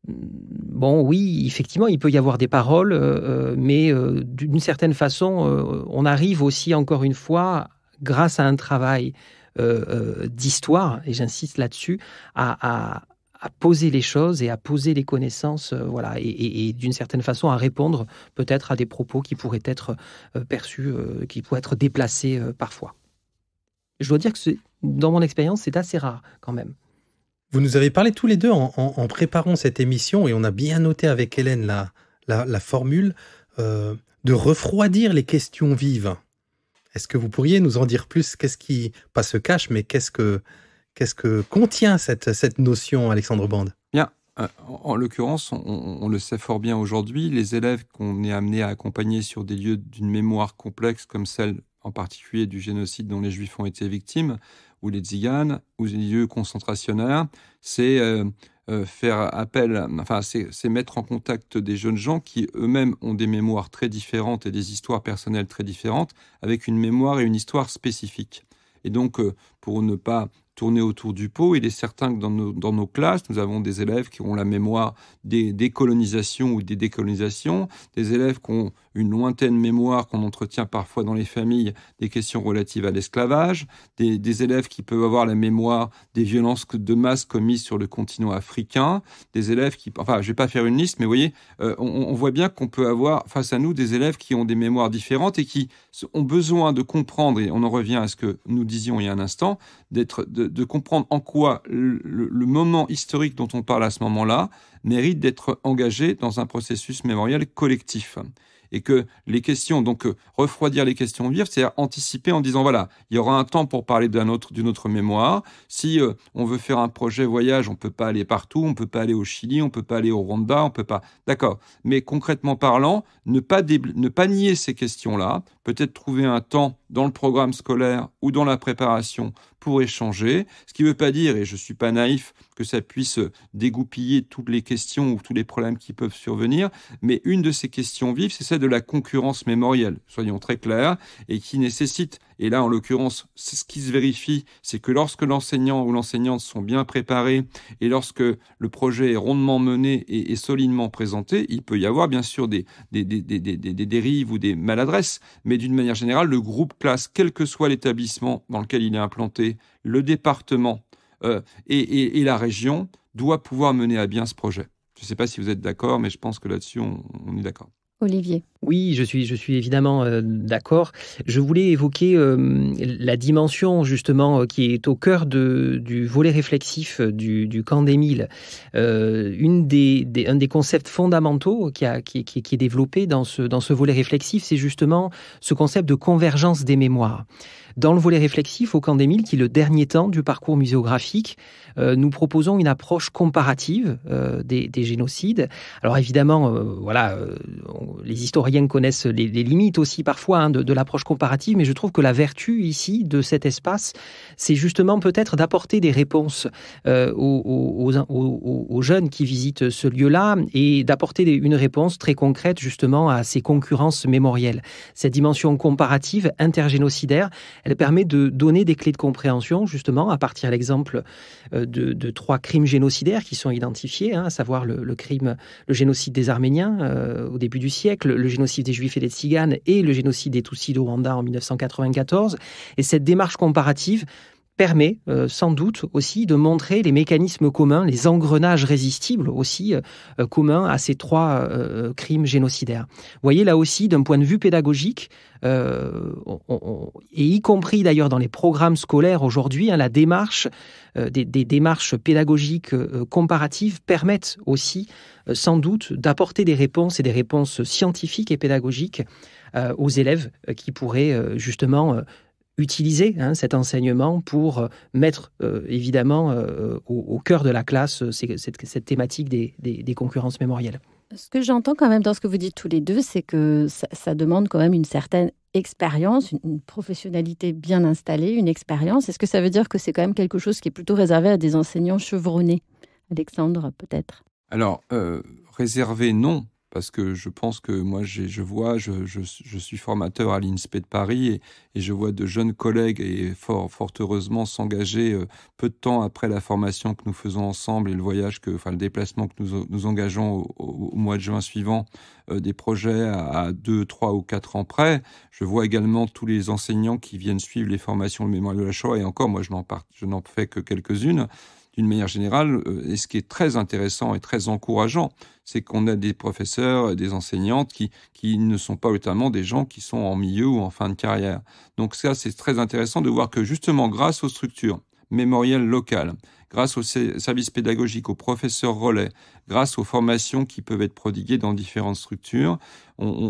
bon, oui, effectivement, il peut y avoir des paroles, mais d'une certaine façon, on arrive aussi, encore une fois, grâce à un travail d'histoire, et j'insiste là-dessus, à poser les choses et à poser les connaissances, et d'une certaine façon à répondre peut-être à des propos qui pourraient être perçus, qui pourraient être déplacés parfois. Je dois dire que dans mon expérience, c'est assez rare quand même. Vous nous avez parlé tous les deux en préparant cette émission, et on a bien noté avec Hélène la formule de refroidir les questions vives. Est-ce que vous pourriez nous en dire plus? Qu'est-ce qui, pas se cache, mais qu'est-ce que contient cette notion, Alexandre Bande? Bien, en l'occurrence, on le sait fort bien aujourd'hui, les élèves qu'on est amenés à accompagner sur des lieux d'une mémoire complexe comme celle en particulier du génocide dont les Juifs ont été victimes, ou les tziganes, ou les lieux concentrationnaires, c'est faire appel, c'est mettre en contact des jeunes gens qui eux-mêmes ont des mémoires très différentes et des histoires personnelles très différentes, avec une mémoire et une histoire spécifiques. Et donc, pour ne pas tourner autour du pot, il est certain que dans nos classes, nous avons des élèves qui ont la mémoire des décolonisations ou des décolonisations, des élèves qui ont une lointaine mémoire qu'on entretient parfois dans les familles des questions relatives à l'esclavage, des élèves qui peuvent avoir la mémoire des violences de masse commises sur le continent africain, des élèves qui... Enfin, je vais pas faire une liste, mais vous voyez, on voit bien qu'on peut avoir face à nous des élèves qui ont des mémoires différentes et qui ont besoin de comprendre, et on en revient à ce que nous disions il y a un instant, de comprendre en quoi le moment historique dont on parle à ce moment-là mérite d'être engagé dans un processus mémoriel collectif. Et que les questions, donc refroidir les questions vives, c'est anticiper en disant voilà, il y aura un temps pour parler d'une autre mémoire. Si on veut faire un projet voyage, on peut pas aller partout, on peut pas aller au Chili, on peut pas aller au Rwanda, on peut pas. D'accord. Mais concrètement parlant, ne pas nier ces questions-là, peut-être trouver un temps dans le programme scolaire ou dans la préparation pour échanger. Ce qui ne veut pas dire, et je ne suis pas naïf, que ça puisse dégoupiller toutes les questions ou tous les problèmes qui peuvent survenir, mais une de ces questions vives, c'est celle de la concurrence mémorielle, soyons très clairs, et qui nécessite, et là en l'occurrence, c'est ce qui se vérifie, c'est que lorsque l'enseignant ou l'enseignante sont bien préparés, et lorsque le projet est rondement mené et solidement présenté, il peut y avoir bien sûr des dérives ou des maladresses, mais d'une manière générale, le groupe classe, quel que soit l'établissement dans lequel il est implanté, le département et la région, doit pouvoir mener à bien ce projet. Je ne sais pas si vous êtes d'accord, mais je pense que là-dessus, on est d'accord. Olivier. Oui, je suis évidemment d'accord. Je voulais évoquer la dimension justement qui est au cœur du volet réflexif du camp d'Émile. Un des concepts fondamentaux qui est développé dans ce volet réflexif, c'est justement ce concept de convergence des mémoires. Dans le volet réflexif, au camp d'Émile, qui est le dernier temps du parcours muséographique, nous proposons une approche comparative des génocides. Alors évidemment, les historiens connaissent les limites aussi parfois de l'approche comparative, mais je trouve que la vertu ici de cet espace, c'est justement peut-être d'apporter des réponses aux jeunes qui visitent ce lieu-là et d'apporter une réponse très concrète justement à ces concurrences mémorielles. Cette dimension comparative intergénocidaire, elle permet de donner des clés de compréhension, justement, à partir de l'exemple de 3 crimes génocidaires qui sont identifiés, à savoir le génocide des Arméniens au début du siècle, le génocide des Juifs et des Tziganes et le génocide des Tutsis de Rwanda en 1994. Et cette démarche comparative permet sans doute aussi de montrer les mécanismes communs, les engrenages résistibles aussi communs à ces 3 crimes génocidaires. Vous voyez, là aussi, d'un point de vue pédagogique, et y compris d'ailleurs dans les programmes scolaires aujourd'hui, la démarche, des démarches pédagogiques comparatives permettent aussi sans doute d'apporter des réponses et des réponses scientifiques et pédagogiques aux élèves qui pourraient justement utiliser cet enseignement pour mettre évidemment au cœur de la classe cette thématique des concurrences mémorielles. Ce que j'entends quand même dans ce que vous dites tous les deux, c'est que ça demande quand même une certaine expérience, une professionnalité bien installée, une expérience. Est-ce que ça veut dire que c'est quand même quelque chose qui est plutôt réservé à des enseignants chevronnés ? Alexandre, peut-être ? Alors, réservé, non. Parce que je pense que moi, je suis formateur à l'INSPE de Paris et je vois de jeunes collègues et fort heureusement s'engager peu de temps après la formation que nous faisons ensemble et le déplacement que nous engageons au mois de juin suivant, des projets à 2, 3 ou 4 ans près. Je vois également tous les enseignants qui viennent suivre les formations de mémoire de la Shoah et encore, moi, je n'en fais que quelques-unes. D'une manière générale, et ce qui est très intéressant et très encourageant, c'est qu'on a des professeurs, des enseignantes qui ne sont pas notamment des gens qui sont en milieu ou en fin de carrière. Donc ça, c'est très intéressant de voir que justement, grâce aux structures mémorielles locales, grâce aux services pédagogiques, aux professeurs relais, grâce aux formations qui peuvent être prodiguées dans différentes structures, le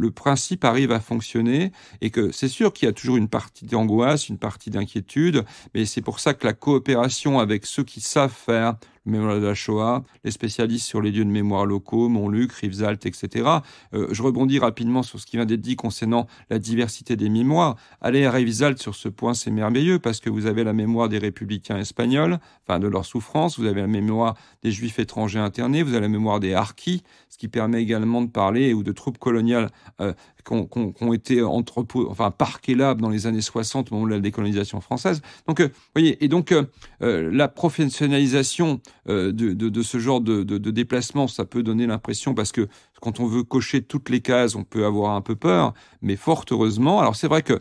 principe arrive à fonctionner et que c'est sûr qu'il y a toujours une partie d'angoisse, une partie d'inquiétude, mais c'est pour ça que la coopération avec ceux qui savent faire le mémoire de la Shoah, les spécialistes sur les lieux de mémoire locaux, Montluc, Rivesaltes, etc. Je rebondis rapidement sur ce qui vient d'être dit concernant la diversité des mémoires. Aller à Rivesaltes sur ce point, c'est merveilleux parce que vous avez la mémoire des républicains espagnols, de leur souffrance, vous avez la mémoire des juifs étrangers internés, vous avez la mémoire des harkis, ce qui permet également de parler, ou de troupes coloniales qui ont été parquées là dans les années 60 au moment de la décolonisation française. Donc, voyez, et donc la professionnalisation de ce genre de déplacement, ça peut donner l'impression, parce que quand on veut cocher toutes les cases, on peut avoir un peu peur, mais fort heureusement, alors c'est vrai que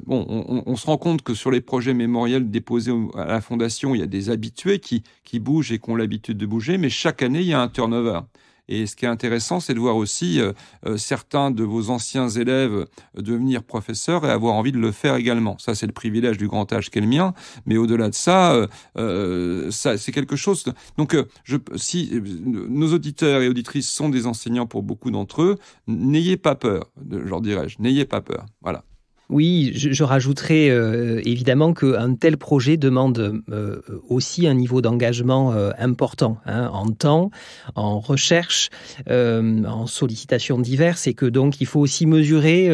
on se rend compte que sur les projets mémoriels déposés à la Fondation, il y a des habitués qui bougent et qui ont l'habitude de bouger, mais chaque année, il y a un turnover. Et ce qui est intéressant, c'est de voir aussi certains de vos anciens élèves devenir professeurs et avoir envie de le faire également. Ça, c'est le privilège du grand âge qu'est le mien. Mais au-delà de ça, c'est quelque chose. Donc, si nos auditeurs et auditrices sont des enseignants pour beaucoup d'entre eux, n'ayez pas peur, leur dirais-je. N'ayez pas peur. Voilà. Oui, je rajouterais évidemment qu'un tel projet demande aussi un niveau d'engagement important, en temps, en recherche, en sollicitations diverses, et que donc il faut aussi mesurer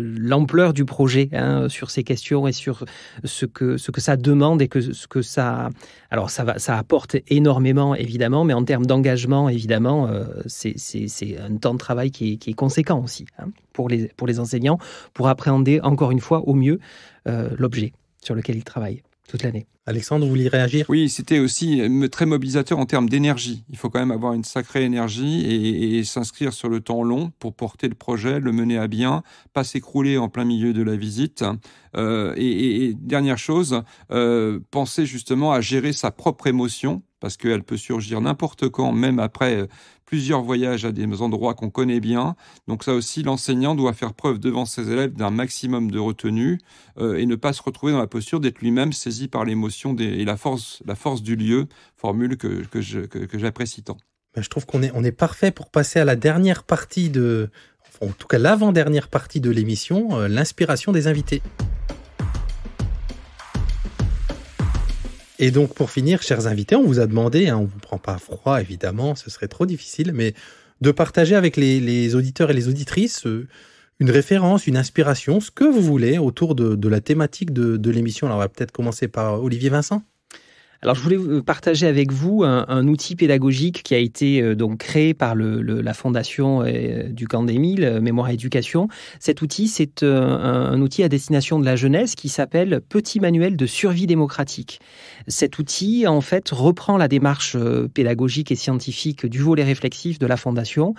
l'ampleur du projet sur ces questions et sur ce que ça demande et ce que ça... Alors ça apporte énormément évidemment, mais en termes d'engagement évidemment, c'est un temps de travail qui est conséquent aussi pour les enseignants, pour appréhender encore une fois au mieux l'objet sur lequel ils travaillent toute l'année. Alexandre, vous vouliez réagir ? Oui, c'était aussi très mobilisateur en termes d'énergie. Il faut quand même avoir une sacrée énergie et s'inscrire sur le temps long pour porter le projet, le mener à bien, pas s'écrouler en plein milieu de la visite. Et dernière chose, penser justement à gérer sa propre émotion, parce qu'elle peut surgir n'importe quand, même après plusieurs voyages à des endroits qu'on connaît bien. Donc ça aussi, l'enseignant doit faire preuve devant ses élèves d'un maximum de retenue et ne pas se retrouver dans la posture d'être lui-même saisi par l'émotion et la force du lieu, formule que j'apprécie tant. Je trouve qu'on est parfait pour passer à la dernière partie en tout cas l'avant-dernière partie de l'émission, l'inspiration des invités. Et donc, pour finir, chers invités, on vous a demandé, on ne vous prend pas à froid, évidemment, ce serait trop difficile, mais de partager avec les auditeurs et les auditrices une référence, une inspiration, ce que vous voulez autour de la thématique de l'émission. Alors, on va peut-être commencer par Olivier Vincent. Alors, je voulais partager avec vous un outil pédagogique qui a été donc créé par la fondation du Camp d'Émile, Mémoire et Éducation. Cet outil, c'est un outil à destination de la jeunesse qui s'appelle Petit manuel de survie démocratique. Cet outil, en fait, reprend la démarche pédagogique et scientifique du volet réflexif de la fondation.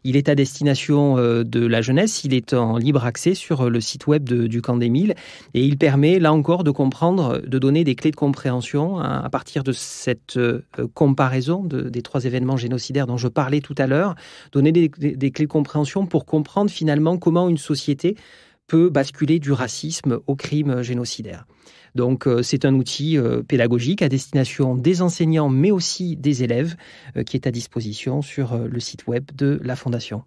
Il est à destination de la jeunesse. Il est en libre accès sur le site web du Camp d'Émile et il permet, là encore, de comprendre, de donner des clés de compréhension à partir de cette comparaison des 3 événements génocidaires dont je parlais tout à l'heure, donner des clés de compréhension pour comprendre finalement comment une société peut basculer du racisme au crime génocidaire. Donc c'est un outil pédagogique à destination des enseignants mais aussi des élèves qui est à disposition sur le site web de la Fondation.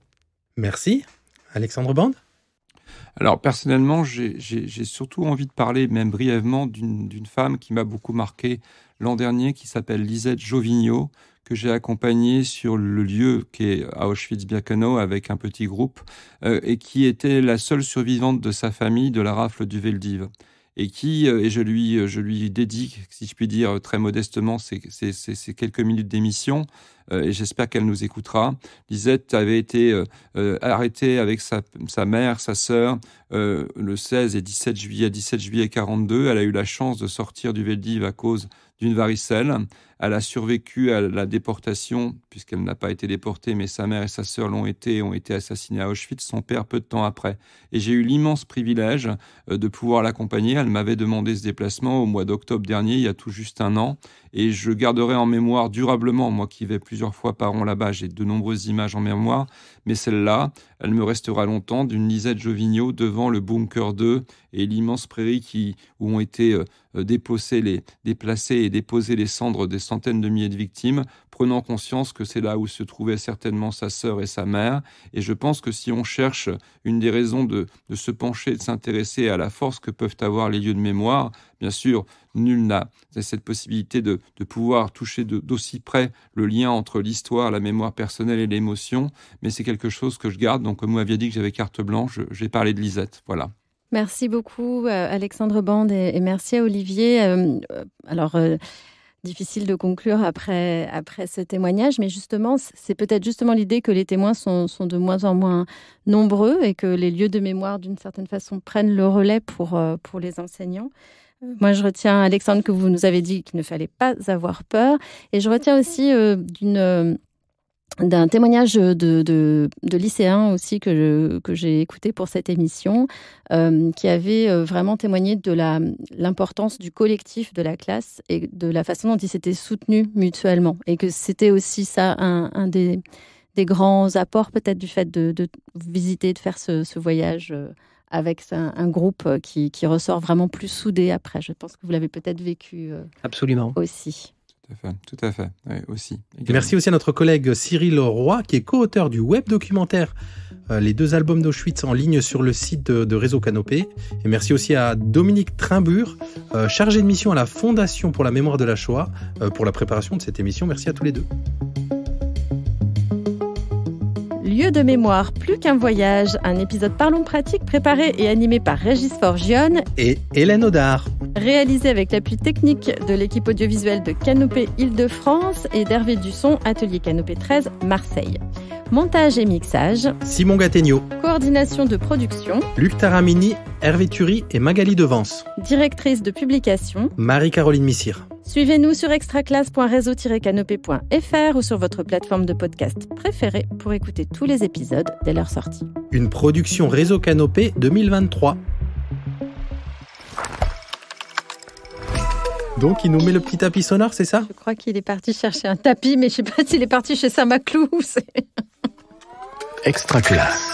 Merci. Alexandre Bande ? Alors personnellement, j'ai surtout envie de parler, même brièvement, d'une femme qui m'a beaucoup marqué l'an dernier, qui s'appelle Lisette Jovigno, que j'ai accompagnée sur le lieu qui est à Auschwitz-Birkenau avec un petit groupe, et qui était la seule survivante de sa famille de la rafle du Veldiv. Et je lui dédie, si je puis dire très modestement, ces quelques minutes d'émission, et j'espère qu'elle nous écoutera. Lisette avait été arrêtée avec sa mère, sa sœur, le 16 et 17 juillet 1942. Elle a eu la chance de sortir du Veldiv à cause d'une varicelle. Elle a survécu à la déportation, puisqu'elle n'a pas été déportée, mais sa mère et sa sœur ont été assassinées à Auschwitz, son père peu de temps après. Et j'ai eu l'immense privilège de pouvoir l'accompagner. Elle m'avait demandé ce déplacement au mois d'octobre dernier, il y a tout juste 1 an. Et je garderai en mémoire durablement, moi qui vais plusieurs fois par an là-bas, j'ai de nombreuses images en mémoire, mais celle-là, elle me restera longtemps, d'une Lisette Jovigno devant le bunker 2 et l'immense prairie où ont été déplacées et déposées les cendres des centaines de milliers de victimes, prenant conscience que c'est là où se trouvaient certainement sa sœur et sa mère. Et je pense que si on cherche une des raisons de se pencher et de s'intéresser à la force que peuvent avoir les lieux de mémoire, bien sûr, nul n'a cette possibilité de pouvoir toucher d'aussi près le lien entre l'histoire, la mémoire personnelle et l'émotion, mais c'est quelque chose que je garde. Donc, comme vous m'aviez dit que j'avais carte blanche, j'ai parlé de Lisette. Voilà. Merci beaucoup, Alexandre Bande, et merci à Olivier. Difficile de conclure après ce témoignage, mais justement, c'est peut-être justement l'idée que les témoins sont de moins en moins nombreux et que les lieux de mémoire, d'une certaine façon, prennent le relais pour les enseignants. Moi, je retiens, Alexandre, que vous nous avez dit qu'il ne fallait pas avoir peur. Et je retiens aussi d'un témoignage de lycéens aussi que j'ai écouté pour cette émission, qui avait vraiment témoigné de l'importance du collectif de la classe et de la façon dont ils s'étaient soutenus mutuellement. Et que c'était aussi ça un des grands apports peut-être du fait de visiter, de faire ce voyage avec un groupe qui ressort vraiment plus soudé après. Je pense que vous l'avez peut-être vécu Absolument. Aussi. Tout à fait, oui, aussi. Également. Merci aussi à notre collègue Cyril Roy, qui est co-auteur du web documentaire Les 2 albums d'Auschwitz en ligne sur le site de Réseau Canopé. Et merci aussi à Dominique Trimbure, chargé de mission à la Fondation pour la mémoire de la Shoah, pour la préparation de cette émission. Merci à tous les deux. Lieu de mémoire, plus qu'un voyage, un épisode Parlons pratique préparé et animé par Régis Forgione et Hélène Audard. Réalisé avec l'appui technique de l'équipe audiovisuelle de Canopé Île-de-France et d'Hervé Dusson, Atelier Canopé 13, Marseille. Montage et mixage, Simon Gattegno. Coordination de production, Luc Taramini, Hervé Thury et Magali Devance. Directrice de publication, Marie-Caroline Missire. Suivez-nous sur extraclasse.réseau-canopé.fr ou sur votre plateforme de podcast préférée pour écouter tous les épisodes dès leur sortie. Une production Réseau Canopé 2023. Donc, il nous met le petit tapis sonore, c'est ça ? Je crois qu'il est parti chercher un tapis, mais je ne sais pas s'il est parti chez Saint-Maclou. Extraclasse.